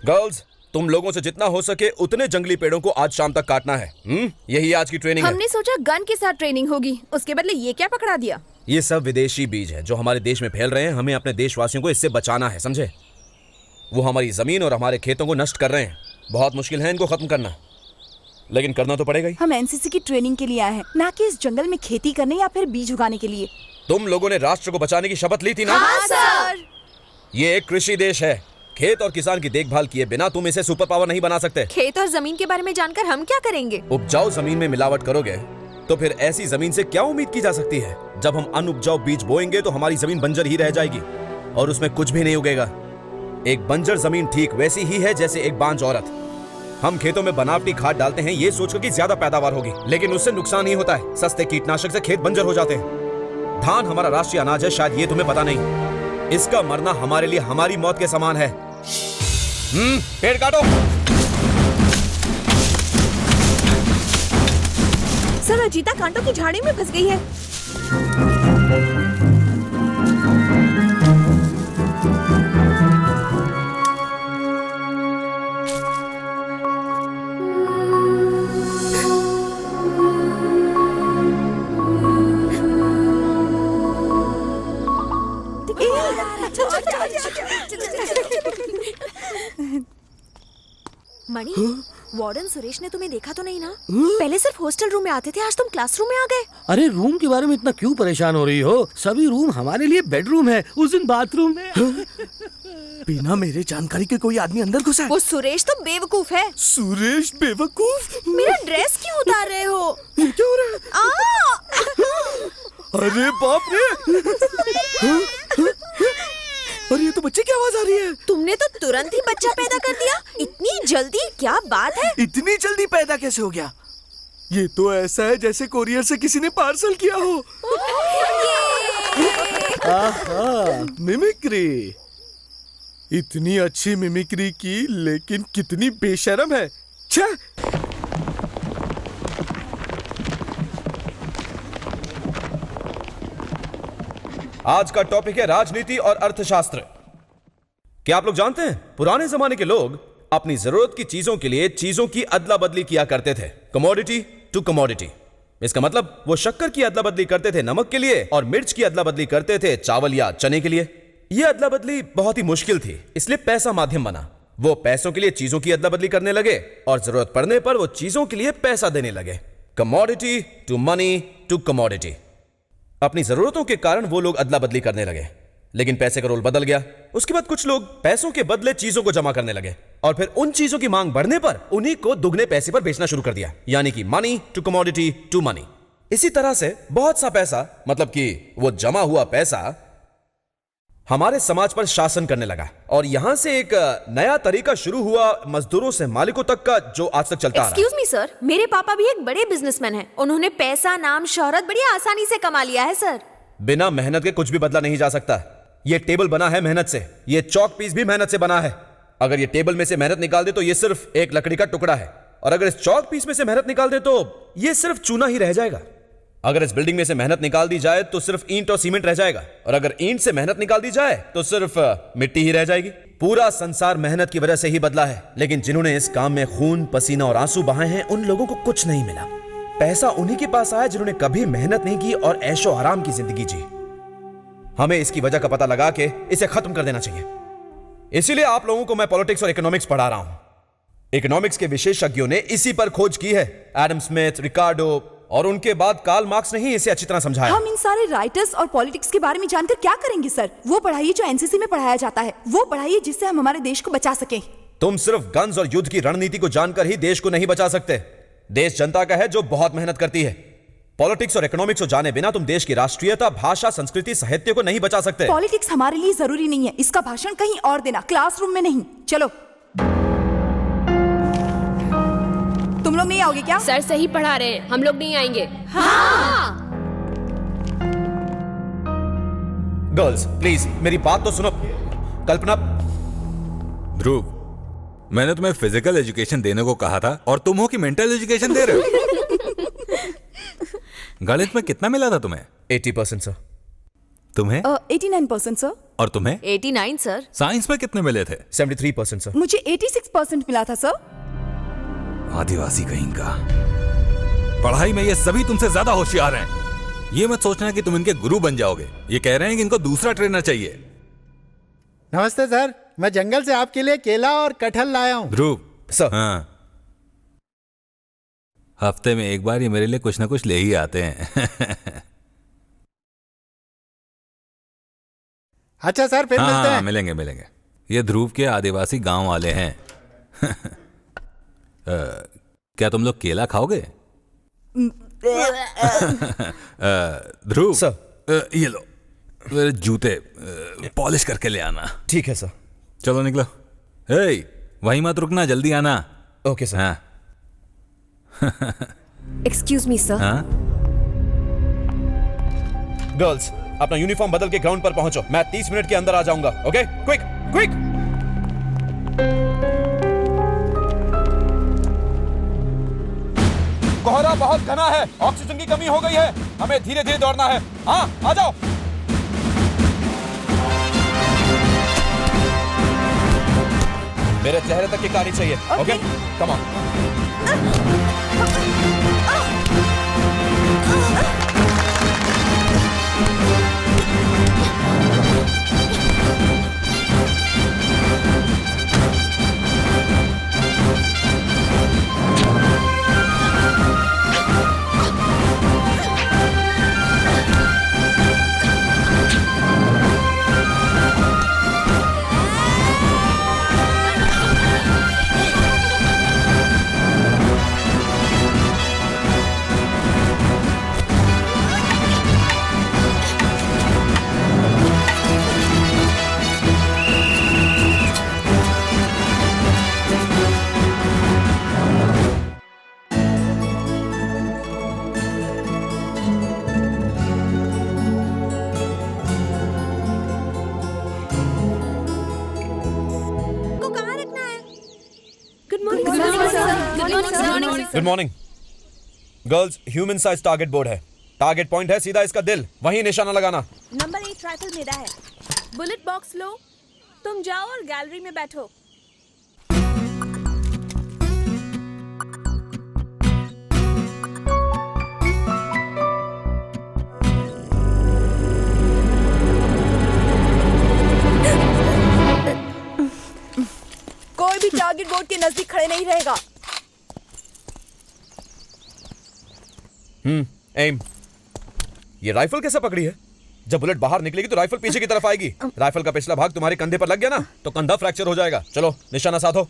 Girls, तुम लोगों से जितना हो सके उतने जंगली पेड़ों को आज शाम तक काटना है। यही आज की ट्रेनिंग है। हमने सोचा गन के साथ ट्रेनिंग होगी, उसके बदले ये क्या पकड़ा दिया? ये सब विदेशी बीज है जो हमारे देश में फैल रहे हैं। हमें अपने देशवासियों को इससे बचाना है, समझे? वो हमारी जमीन और हमारे खेतों को नष्ट कर रहे हैं। बहुत मुश्किल है इनको खत्म करना, लेकिन करना तो पड़ेगा ही। हम एनसीसी की ट्रेनिंग के लिए आए हैं, ना कि इस जंगल में खेती करने या फिर बीज उगाने के लिए। तुम लोगों ने राष्ट्र को बचाने की शपथ ली थी ना? हाँ सर। ये एक कृषि देश है। खेत और किसान की देखभाल किए बिना तुम इसे सुपर पावर नहीं बना सकते। खेत और जमीन के बारे में जानकर हम क्या करेंगे? उपजाऊ जमीन में मिलावट करोगे तो फिर ऐसी जमीन से क्या उम्मीद की जा सकती है? जब हम अनउपजाऊ बीज बोएंगे तो हमारी जमीन बंजर ही रह जाएगी और उसमें कुछ भी नहीं उगेगा। एक बंजर जमीन ठीक वैसी ही है जैसे एक बांझ औरत। हम खेतों में बनावटी खाद डालते हैं ये सोचकर कि ज्यादा पैदावार होगी, लेकिन उससे नुकसान ही होता है। सस्ते कीटनाशक से खेत बंजर हो जाते हैं। धान हमारा राष्ट्रीय अनाज है, शायद ये तुम्हें पता नहीं। इसका मरना हमारे लिए हमारी मौत के समान है। पेड़ काटो। सर, अजीता कांटों की झाड़ी में फंस गई है। मणि, वार्डन सुरेश ने तुम्हें देखा तो नहीं ना? पहले सिर्फ हॉस्टल रूम में आते थे, आज तुम क्लासरूम में आ गए। अरे रूम के बारे में इतना क्यों परेशान हो रही हो? सभी रूम हमारे लिए बेडरूम है, उस दिन बाथरूम में। बिना मेरे जानकारी के कोई आदमी अंदर घुसा है? वो सुरेश तो बेवकूफ है। सुरेश बेवकूफ? मेरा ड्रेस क्यों उतार रहे हो? ये क्या हो रहा है? अरे बाप रे! और ये तो बच्चे की आवाज आ रही है। तुमने तो तुरंत ही बच्चा पैदा कर दिया। इतनी जल्दी? क्या बात है? इतनी जल्दी पैदा कैसे हो गया? ये तो ऐसा है जैसे कोरियर से किसी ने पार्सल किया हो। आहा, मिमिक्री। इतनी अच्छी मिमिक्री की, लेकिन कितनी बेशर्म है। छह! आज का टॉपिक है राजनीति और अर्थशास्त्र। क्या आप लोग जानते हैं पुराने जमाने के लोग अपनी जरूरत की चीजों के लिए चीजों की अदला बदली किया करते थे, कमोडिटी टू कमोडिटी। इसका मतलब वो शक्कर की अदला बदली करते थे नमक के लिए और मिर्च की अदला बदली करते थे चावल या चने के लिए। यह अदला बदली बहुत ही मुश्किल थी, इसलिए पैसा माध्यम बना। वो पैसों के लिए चीजों की अदला बदली करने लगे और जरूरत पड़ने पर वो चीजों के लिए पैसा देने लगे। Commodity to money to commodity. अपनी जरूरतों के कारण वो लोग अदला बदली करने लगे, लेकिन पैसे का रोल बदल गया। उसके बाद कुछ लोग पैसों के बदले चीजों को जमा करने लगे और फिर उन चीजों की मांग बढ़ने पर उन्हीं को दुगने पैसे पर बेचना शुरू कर दिया, यानी कि money to commodity to money. इसी तरह से बहुत सा पैसा, मतलब कि वो जमा हुआ पैसा, हमारे समाज पर शासन करने लगा और यहां से एक नया तरीका शुरू हुआ मजदूरों से मालिकों तक का, जो आज तक चलता आ रहा है। एक्सक्यूज मी सर, मेरे पापा भी एक बड़े बिजनेसमैन हैं। उन्होंने पैसा, नाम, शोहरत बड़ी आसानी से कमा लिया है सर। बिना मेहनत के कुछ भी बदला नहीं जा सकता। ये टेबल बना है मेहनत से, ये चौक पीस भी मेहनत से बना है। अगर ये टेबल में से मेहनत निकाल दे तो ये सिर्फ एक लकड़ी का टुकड़ा है, और अगर इस चौक पीस में से मेहनत निकाल दे तो ये सिर्फ चूना ही रह जाएगा। अगर इस बिल्डिंग में से मेहनत निकाल दी जाए तो सिर्फ ईंट और सीमेंट रह जाएगा, और अगर ईंट से मेहनत निकाल दी जाए तो सिर्फ मिट्टी ही रह जाएगी। पूरा संसार मेहनत की वजह से ही बदला है, लेकिन जिन्होंने इस काम में खून, पसीना और आंसू बहाए हैं उन लोगों को कुछ नहीं मिला। पैसा उन्हीं के पास आया जिन्होंने कभी मेहनत नहीं की और ऐशो आराम की जिंदगी जी। हमें इसकी वजह का पता लगा के इसे खत्म कर देना चाहिए। इसीलिए आप लोगों को मैं पॉलिटिक्स और इकोनॉमिक्स पढ़ा रहा हूं। इकोनॉमिक्स के विशेषज्ञों ने इसी पर खोज की है, एडम स्मिथ, रिकार्डो, और उनके बाद कार्ल मार्क्स ने ही इसे अच्छी तरह समझाया। हम इन सारे राइटर्स और पॉलिटिक्स के बारे में जानकर क्या करेंगे सर? वो पढ़ाइए जो एनसीसी में पढ़ाया जाता है, वो पढ़ाइए जिससे हम हमारे देश को बचा सकें। तुम सिर्फ गन्स और युद्ध की रणनीति को जानकर ही देश को नहीं बचा सकते। देश जनता का है जो बहुत मेहनत करती है। पॉलिटिक्स और इकोनॉमिक्स को जाने बिना तुम देश की राष्ट्रीयता, भाषा, संस्कृति, साहित्य को नहीं बचा सकते। पॉलिटिक्स हमारे लिए जरूरी नहीं है, इसका भाषण कहीं और देना, क्लासरूम में नहीं। चलो। तुम लोग नहीं आओगे क्या? सर सही पढ़ा रहे हैं, हम लोग नहीं आएंगे। हाँ। गर्ल्स प्लीज मेरी बात तो सुनो। कल्पना। ध्रुव, मैंने तुम्हें फिजिकल एजुकेशन देने को कहा था और तुम हो कि मेंटल एजुकेशन दे रहे हो। गणित में कितना मिला था तुम्हें? 80% सर। तुम्हें 89% सर। और तुम्हें 89 सर। साइंस में कितने मिले थे? 73% सर। मुझे 86% मिला था सर। आदिवासी कहीं का। पढ़ाई में ये सभी तुमसे ज्यादा होशियार हैं। ये मत सोचना कि तुम इनके गुरु बन जाओगे। ये कह रहे हैं कि इनको दूसरा ट्रेनर चाहिए। नमस्ते सर, मैं जंगल से आपके लिए केला और कटहल लाया हूँ। ध्रुव सर। हाँ, हफ्ते में एक बार ये मेरे लिए कुछ ना कुछ ले ही आते हैं। अच्छा सर, फिर मिलते हैं। मिलेंगे मिलेंगे। ये ध्रुव के आदिवासी गांव वाले हैं। क्या तुम लोग केला खाओगे? ध्रुव सर। ये लो मेरे जूते पॉलिश करके ले आना। ठीक है सर। चलो निकलो। हे, वहीं मत रुकना, जल्दी आना। Okay sir. हाँ एक्सक्यूज मी सर। हाँ। गर्ल्स, अपना यूनिफॉर्म बदल के ग्राउंड पर पहुंचो। मैं 30 मिनट के अंदर आ जाऊंगा। Okay, quick quick. कोहरा बहुत घना है, ऑक्सीजन की कमी हो गई है, हमें धीरे धीरे दौड़ना है। हाँ, आ जाओ। मेरे चेहरे तक की गाड़ी चाहिए। Okay, come on. Good morning girls. Human size target board है। टारगेट पॉइंट है सीधा इसका दिल, वहीं निशाना लगाना। नंबर 8 राइफल मेरा है। बुलेट बॉक्स लो, तुम जाओ और गैलरी में बैठो। कोई भी टारगेट बोर्ड के नजदीक खड़े नहीं रहेगा। एम। ये राइफल कैसे पकड़ी है? जब बुलेट बाहर निकलेगी तो राइफल पीछे की तरफ आएगी। राइफल का पिछला भाग तुम्हारे कंधे पर लग गया ना, तो कंधा फ्रैक्चर हो जाएगा। चलो निशाना साधो।